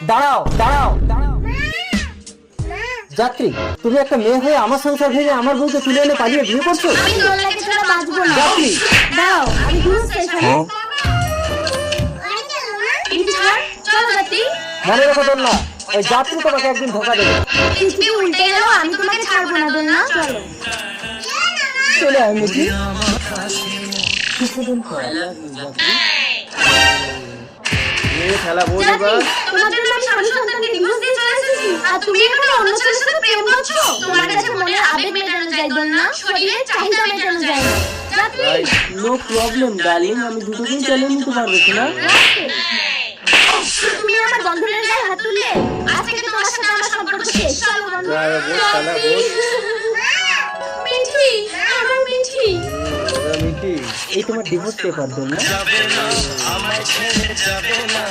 দাঁড়াও দাঁড়াও দাঁড়াও। যাত্রী, তুমি একটা মেয়ে হয়ে আমার সংসার ভেঙে আমার বউকে তুলে এনে পালিয়ে বিয়ে করছো? আমি তোর লাগে ছাড়া বাঁচবো না। যাত্রী, দাও, আমি ঘুরু স্টেশনে। মিঠি ছাড়, চলো যাত্রী। মনে রেখো দোলনা, ওই যাত্রী তোমাকে একদিন ধোকা দেবে। পৃথিবী উল্টে গেলেও আমি তোমাকে ছাড়বো না দোলনা, চলো। চলে আয় মিঠি। খেলা বউ যাত্রী, তোমার জন্য আমি স্বামী সন্তানকে ডিভোর্স দিয়ে চলে এসেছি, আর তুমি এখন অন্য ছেলের সাথে প্রেম করছো। তোমার কাছে মনের আবেগ মেটানো যায় দোলনা, শরীরের চাহিদা মেটানো যায় না। যাত্রী, নো প্রবলেম ডার্লিং, আমি দুটোকেই চালিয়ে নিতে পারবো না। তুমি আমার বন্ধনের গায়ে হাত তুললে, আজ থেকে তোমার সাথে আমার সম্পর্ক শেষ। চলো বন্ধু। মিঠি, আমার মিঠি। মিঠি, এই তোমার ডিভোর্স পেপার দোলনা।